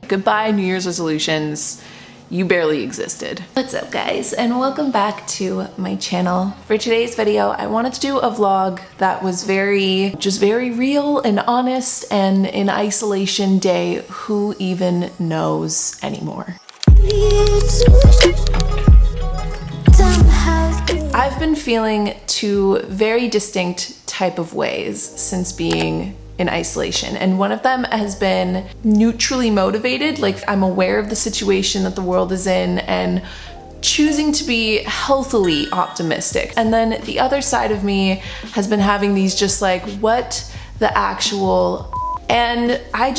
Goodbye, New Year's resolutions. You barely existed. What's up, guys, and welcome back to my channel. For today's video, I wanted to do a vlog that was very real and honest, and in isolation day, who even knows anymore? I've been feeling two very distinct type of ways since being in isolation, and one of them has been neutrally motivated, like I'm aware of the situation that the world is in and choosing to be healthily optimistic. And then the other side of me has been having these just like, what the actual, and I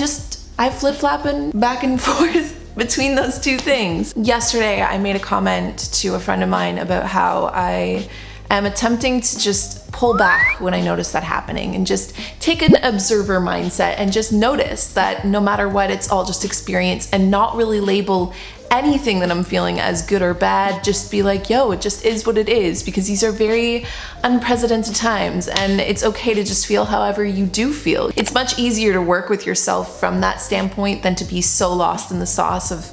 flip-flopping back and forth between those two things. Yesterday I made a comment to a friend of mine about how I am attempting to just pull back when I notice that happening and just take an observer mindset and just notice that no matter what, it's all just experience, and not really label anything that I'm feeling as good or bad. Just be like, yo, it just is what it is, because these are very unprecedented times and it's okay to just feel however you do feel. It's much easier to work with yourself from that standpoint than to be so lost in the sauce of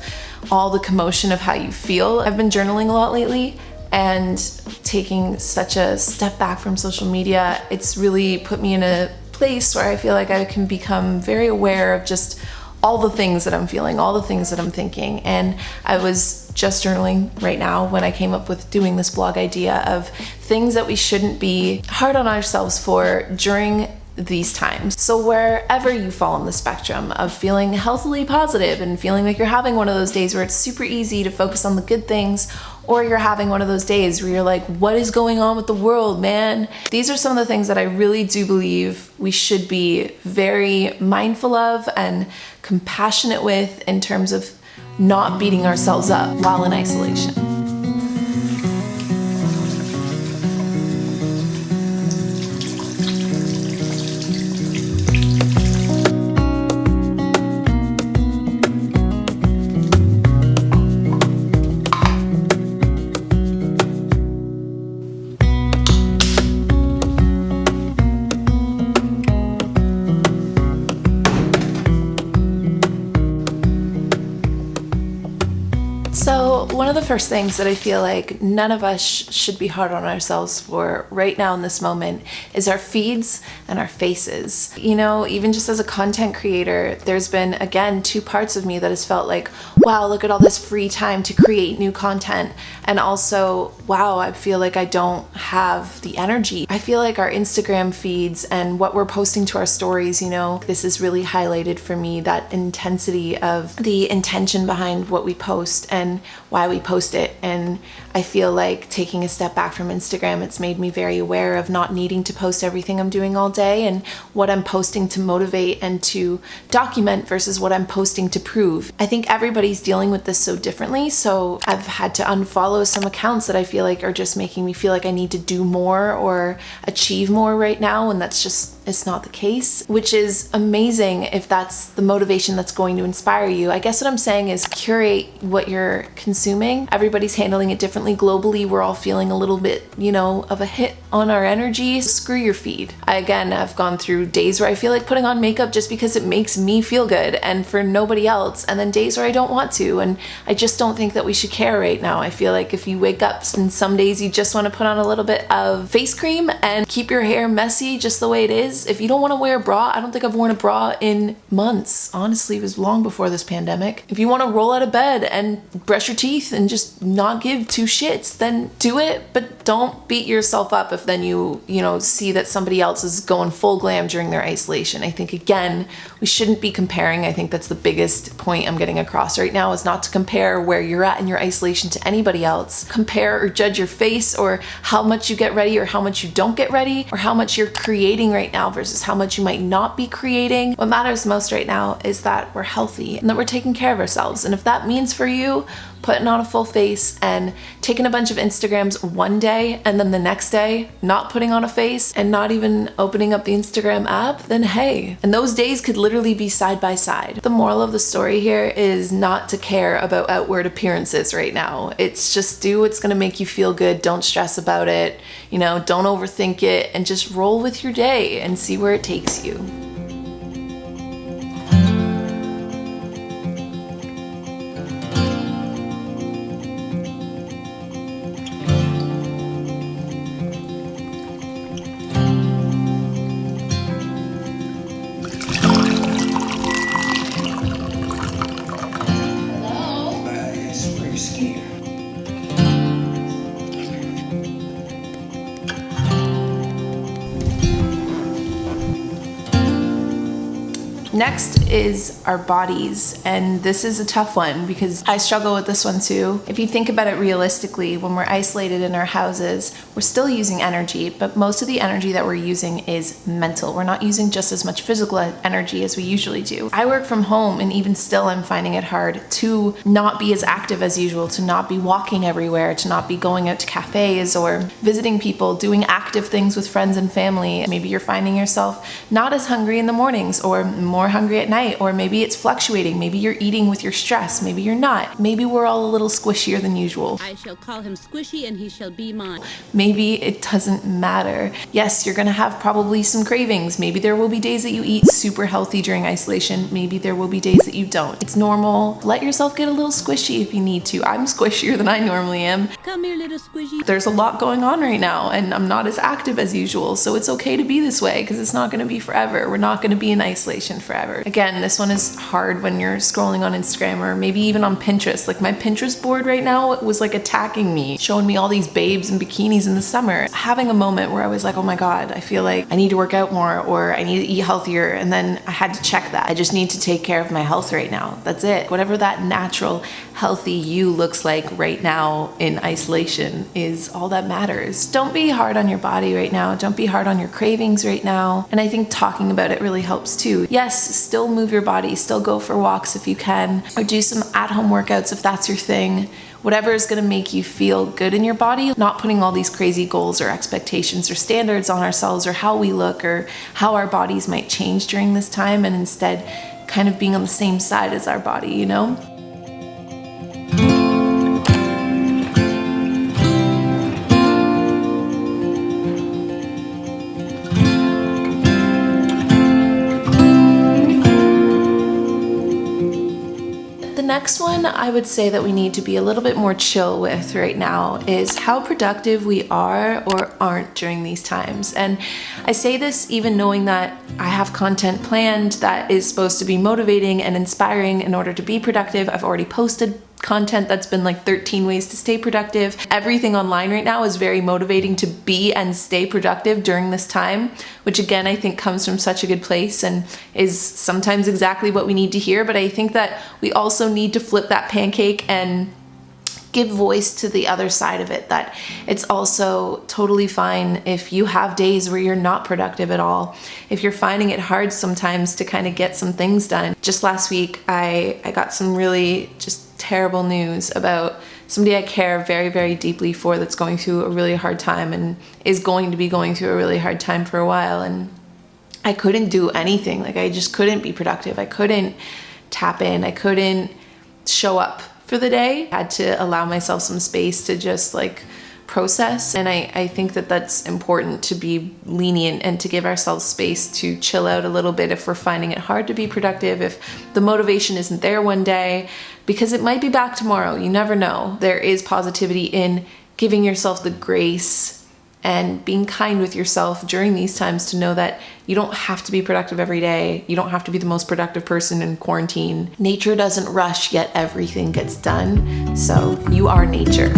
all the commotion of how you feel. I've been journaling a lot lately, and taking such a step back from social media, it's really put me in a place where I feel like I can become very aware of just all the things that I'm feeling, all the things that I'm thinking. And I was just journaling right now when I came up with doing this vlog idea of things that we shouldn't be hard on ourselves for during these times. So wherever you fall on the spectrum of feeling healthily positive and feeling like you're having one of those days where it's super easy to focus on the good things, or you're having one of those days where you're like, what is going on with the world, man? These are some of the things that I really do believe we should be very mindful of and compassionate with in terms of not beating ourselves up while in isolation. So one of the first things that I feel like none of us should be hard on ourselves for right now in this moment is our feeds and our faces. You know, even just as a content creator, there's been, again, two parts of me that has felt like, wow, look at all this free time to create new content. And also, wow, I feel like I don't have the energy. I feel like our Instagram feeds and what we're posting to our stories, you know, this is really highlighted for me, that intensity of the intention behind what we post and why we post it. And I feel like taking a step back from Instagram, it's made me very aware of not needing to post everything I'm doing all day and what I'm posting to motivate and to document versus what I'm posting to prove. I think everybody's dealing with this so differently, so I've had to unfollow some accounts that I feel like are just making me feel like I need to do more or achieve more right now, and that's just, it's not the case, which is amazing if that's the motivation that's going to inspire you. I guess what I'm saying is curate what you're consuming. Everybody's handling it differently. Globally, we're all feeling a little bit, you know, of a hit on our energy. Screw your feed. I've gone through days where I feel like putting on makeup just because it makes me feel good and for nobody else, and then days where I don't want to, and I just don't think that we should care right now. I feel like if you wake up and some days you just want to put on a little bit of face cream and keep your hair messy just the way it is. If you don't want to wear a bra, I don't think I've worn a bra in months. Honestly, it was long before this pandemic. If you want to roll out of bed and brush your teeth and just not give two shits, then do it, but don't beat yourself up if then you see that somebody else is going full glam during their isolation. I think, again, we shouldn't be comparing. I think that's the biggest point I'm getting across right now, is not to compare where you're at in your isolation to anybody else. Compare or judge your face or how much you get ready or how much you don't get ready or how much you're creating right now versus how much you might not be creating. What matters most right now is that we're healthy and that we're taking care of ourselves. And if that means for you putting on a full face and taking a bunch of Instagrams one day and then the next day not putting on a face and not even opening up the Instagram app, then hey. And those days could literally be side by side. The moral of the story here is not to care about outward appearances right now. It's just do what's gonna make you feel good. Don't stress about it. Don't overthink it, and just roll with your day and see where it takes you. Next is our bodies, and this is a tough one because I struggle with this one too. If you think about it realistically, when we're isolated in our houses, we're still using energy, but most of the energy that we're using is mental. We're not using just as much physical energy as we usually do. I work from home, and even still I'm finding it hard to not be as active as usual, to not be walking everywhere, to not be going out to cafes or visiting people, doing active things with friends and family. Maybe you're finding yourself not as hungry in the mornings or more hungry at night, or maybe it's fluctuating. Maybe you're eating with your stress, maybe you're not. Maybe we're all a little squishier than usual. I shall call him Squishy and he shall be mine. Maybe it doesn't matter. Yes, you're gonna have probably some cravings. Maybe there will be days that you eat super healthy during isolation. Maybe there will be days that you don't. It's normal. Let yourself get a little squishy if you need to. I'm squishier than I normally am. Come here, little Squishy. There's a lot going on right now, and I'm not as active as usual, so it's okay to be this way because it's not gonna be forever. We're not gonna be in isolation forever. Again, this one is hard when you're scrolling on Instagram or maybe even on Pinterest. Like my Pinterest board right now was like attacking me, showing me all these babes in bikinis in the summer. Having a moment where I was like, oh my God, I feel like I need to work out more or I need to eat healthier. And then I had to check that. I just need to take care of my health right now. That's it. Whatever that natural, healthy you looks like right now in isolation is all that matters. Don't be hard on your body right now. Don't be hard on your cravings right now. And I think talking about it really helps too. Yes, still move your body, still go for walks if you can, or do some at-home workouts if that's your thing. Whatever is going to make you feel good in your body, not putting all these crazy goals or expectations or standards on ourselves or how we look or how our bodies might change during this time, and instead kind of being on the same side as our body, you know? Next one I would say that we need to be a little bit more chill with right now is how productive we are or aren't during these times. And I say this even knowing that I have content planned that is supposed to be motivating and inspiring in order to be productive. I've already posted content that's been like 13 ways to stay productive. Everything online right now is very motivating to be and stay productive during this time, which again, I think comes from such a good place and is sometimes exactly what we need to hear. But I think that we also need to flip that pancake and give voice to the other side of it, that it's also totally fine if you have days where you're not productive at all, if you're finding it hard sometimes to kind of get some things done. Just last week, I got some really just terrible news about somebody I care very, very deeply for that's going through a really hard time and is going to be going through a really hard time for a while. And I couldn't do anything. Like I just couldn't be productive. I couldn't tap in. I couldn't show up for the day. I had to allow myself some space to just like process. And I think that that's important, to be lenient and to give ourselves space to chill out a little bit if we're finding it hard to be productive, if the motivation isn't there one day, because it might be back tomorrow. You never know. There is positivity in giving yourself the grace and being kind with yourself during these times to know that you don't have to be productive every day. You don't have to be the most productive person in quarantine. Nature doesn't rush, yet everything gets done. So you are nature.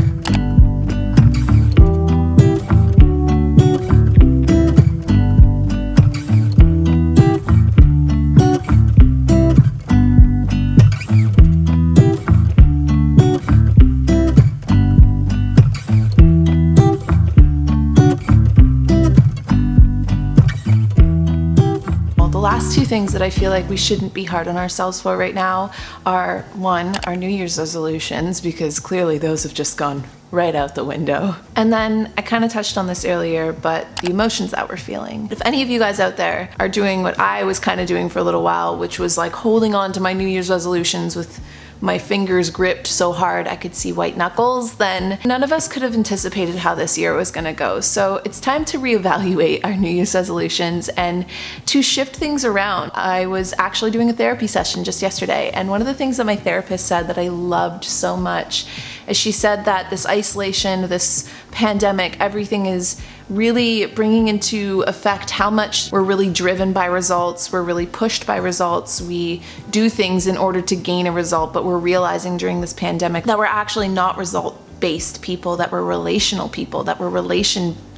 Two things that I feel like we shouldn't be hard on ourselves for right now are, one, our New Year's resolutions, because clearly those have just gone right out the window. And then I kind of touched on this earlier, but the emotions that we're feeling. If any of you guys out there are doing what I was kind of doing for a little while, which was like holding on to my New Year's resolutions with my fingers gripped so hard I could see white knuckles, then none of us could have anticipated how this year was gonna go. So it's time to reevaluate our New Year's resolutions and to shift things around. I was actually doing a therapy session just yesterday, and one of the things that my therapist said that I loved so much is she said that this isolation, this pandemic, everything is really bringing into effect how much we're really driven by results, we're really pushed by results, we do things in order to gain a result, but we're realizing during this pandemic that we're actually not result-based people, that we're relational people, that we're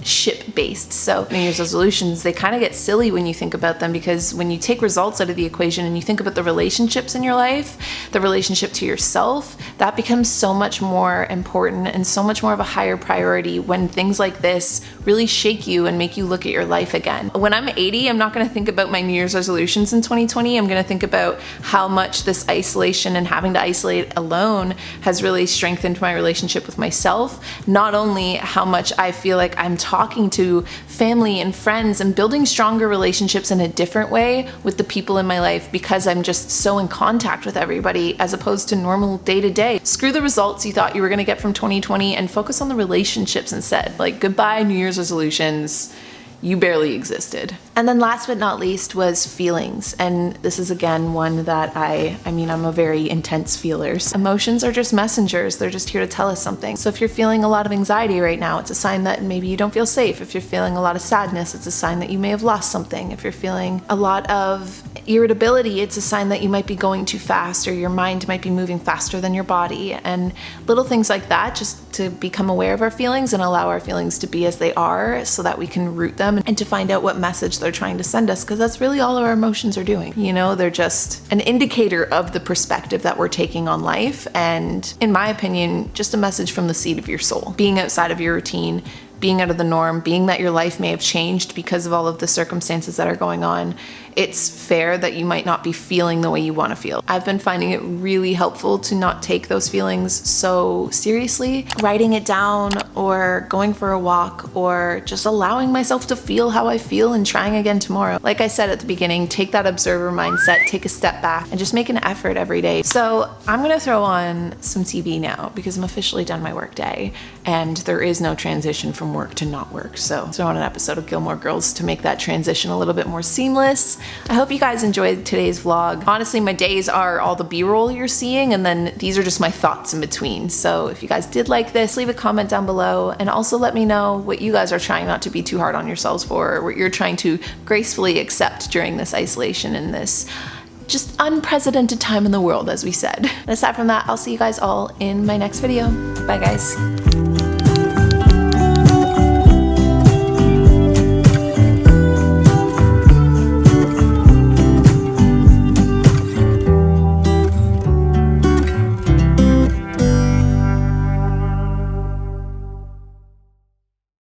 relationship-based. So New Year's resolutions, they kind of get silly when you think about them, because when you take results out of the equation and you think about the relationships in your life, the relationship to yourself, that becomes so much more important and so much more of a higher priority when things like this really shake you and make you look at your life again. When I'm 80, I'm not going to think about my New Year's resolutions in 2020. I'm going to think about how much this isolation and having to isolate alone has really strengthened my relationship with myself. Not only how much I feel like I'm talking to family and friends and building stronger relationships in a different way with the people in my life because I'm just so in contact with everybody as opposed to normal day to day. Screw the results you thought you were going to get from 2020 and focus on the relationships instead. Like, goodbye New Year's resolutions. You barely existed. And then last but not least was feelings. And this is again one that I'm a very intense feeler. Emotions are just messengers. They're just here to tell us something. So if you're feeling a lot of anxiety right now, it's a sign that maybe you don't feel safe. If you're feeling a lot of sadness, it's a sign that you may have lost something. If you're feeling a lot of irritability, it's a sign that you might be going too fast, or your mind might be moving faster than your body. And little things like that, just to become aware of our feelings and allow our feelings to be as they are so that we can root them and to find out what message they're trying to send us, because that's really all our emotions are doing. You know, they're just an indicator of the perspective that we're taking on life, and in my opinion, just a message from the seat of your soul. Being outside of your routine, being out of the norm, being that your life may have changed because of all of the circumstances that are going on, it's fair that you might not be feeling the way you want to feel. I've been finding it really helpful to not take those feelings so seriously. Writing it down, or going for a walk, or just allowing myself to feel how I feel and trying again tomorrow. Like I said at the beginning, take that observer mindset, take a step back, and just make an effort every day. So I'm gonna throw on some TV now because I'm officially done my work day and there is no transition from work to not work. So throw on an episode of Gilmore Girls to make that transition a little bit more seamless. I hope you guys enjoyed today's vlog. Honestly, my days are all the B-roll you're seeing, and then these are just my thoughts in between. So if you guys did like this, leave a comment down below, and also let me know what you guys are trying not to be too hard on yourselves for, or what you're trying to gracefully accept during this isolation and this just unprecedented time in the world, as we said. And aside from that, I'll see you guys all in my next video. Bye guys.